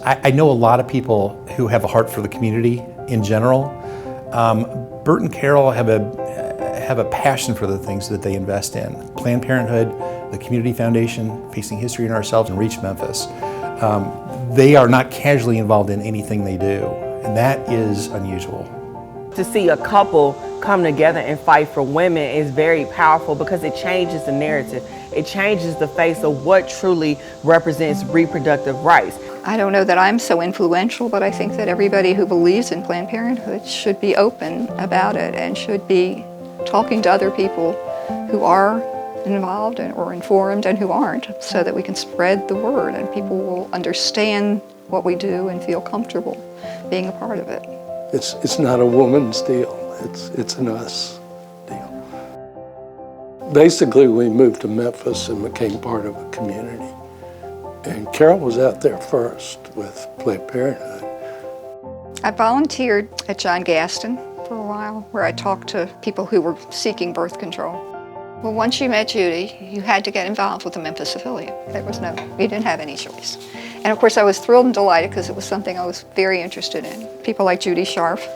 I know a lot of people who have a heart for the community in general. Bert and Carol have a passion for the things that they invest in. Planned Parenthood, the Community Foundation, Facing History in Ourselves, and Reach Memphis. They are not casually involved in anything they do, and that is unusual. To see a couple come together and fight for women is very powerful because it changes the narrative. It changes the face of what truly represents reproductive rights. I don't know that I'm so influential, but I think that everybody who believes in Planned Parenthood should be open about it and should be talking to other people who are involved or informed and who aren't, so that we can spread the word and people will understand what we do and feel comfortable being a part of it. It's not a woman's deal, it's an us deal. Basically, we moved to Memphis and became part of a community. And Carol was out there first with Planned Parenthood. I volunteered at John Gaston for a while, where I talked to people who were seeking birth control. Well, once you met Judy, you had to get involved with the Memphis affiliate. You didn't have any choice. And of course I was thrilled and delighted because it was something I was very interested in. People like Judy Scharff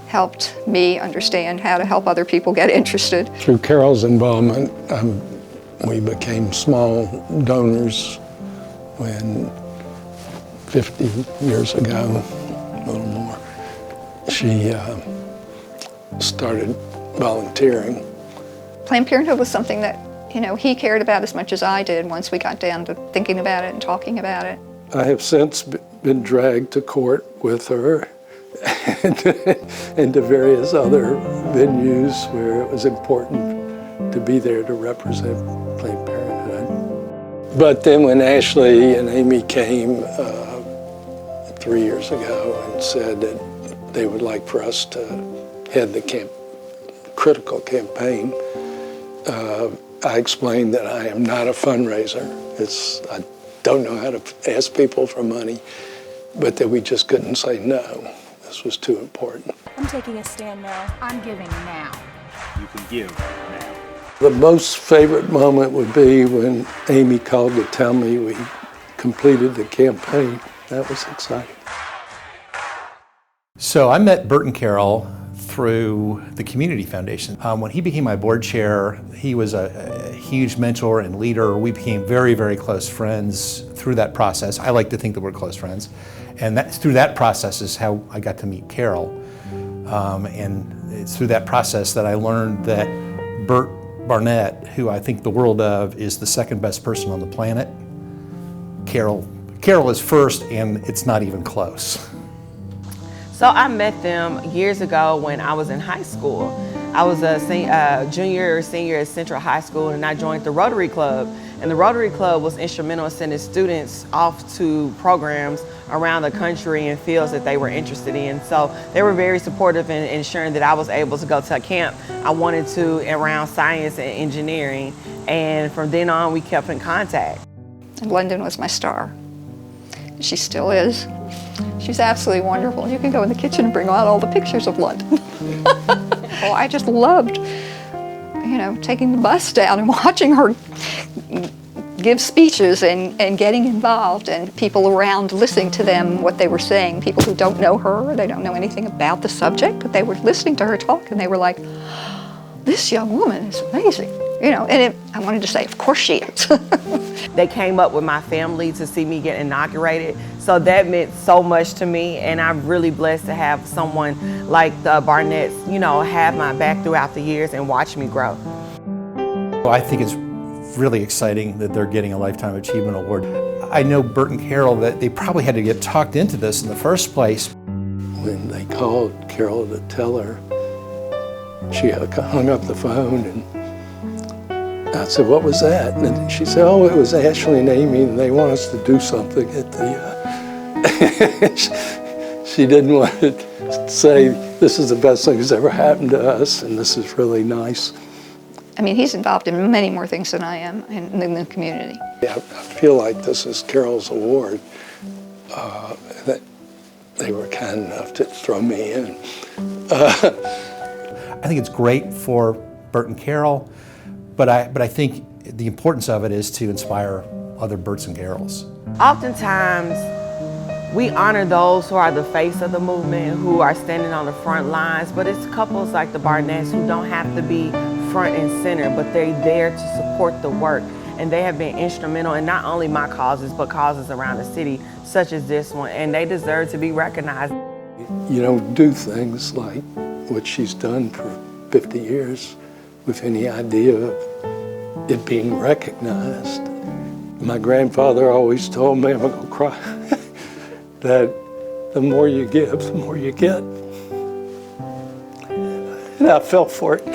helped me understand how to help other people get interested. Through Carol's involvement, we became small donors when 50 years ago, a little more, she started volunteering. Planned Parenthood was something that, he cared about as much as I did once we got down to thinking about it and talking about it. I have since been dragged to court with her and to various other venues where it was important to be there to represent Planned Parenthood. But then when Ashley and Amy came 3 years ago and said that they would like for us to head the critical campaign, I explained that I am not a fundraiser. I don't know how to ask people for money, but that we just couldn't say no. This was too important. I'm taking a stand now. I'm giving now. You can give now. The most favorite moment would be when Amy called to tell me we completed the campaign. That was exciting. So I met Bert and Carol through the Community Foundation. When he became my board chair, he was a huge mentor and leader. We became very, very close friends through that process. I like to think that we're close friends. And through that process is how I got to meet Carol. And it's through that process that I learned that Bert Barnett, who I think the world of, is the second best person on the planet. Carol is first, and it's not even close. So I met them years ago when I was in high school. I was a junior or senior at Central High School, and I joined the Rotary Club. And the Rotary Club was instrumental in sending students off to programs around the country in fields that they were interested in. So they were very supportive in ensuring that I was able to go to a camp I wanted to around science and engineering. And from then on, we kept in contact. London was my star. She still is. She's absolutely wonderful. You can go in the kitchen and bring out all the pictures of London. Well, I just loved, taking the bus down and watching her give speeches and getting involved, and people around listening to them, what they were saying. People who don't know her, they don't know anything about the subject, but they were listening to her talk and they were like, this young woman is amazing. I wanted to say, of course she is. They came up with my family to see me get inaugurated, so that meant so much to me, and I'm really blessed to have someone like the Barnetts, have my back throughout the years and watch me grow. Well, I think it's really exciting that they're getting a Lifetime Achievement Award. I know Bert and Carol, that they probably had to get talked into this in the first place. When they called Carol to tell her, she hung up the phone, and I said, what was that? And she said, oh, it was Ashley and Amy, and they want us to do something at the... She didn't want to say, this is the best thing that's ever happened to us, and this is really nice. I mean, he's involved in many more things than I am in the community. Yeah, I feel like this is Carol's award, that they were kind enough to throw me in. I think it's great for Bert and Carol, but I think the importance of it is to inspire other Berts and Carols. Oftentimes, We honor those who are the face of the movement, who are standing on the front lines, but it's couples like the Barnetts who don't have to be front and center, but they're there to support the work. And they have been instrumental in not only my causes, but causes around the city, such as this one, and they deserve to be recognized. You don't do things like what she's done for 50 years with any idea of it being recognized. My grandfather always told me, I'm gonna cry, that the more you give, the more you get. And I fell for it.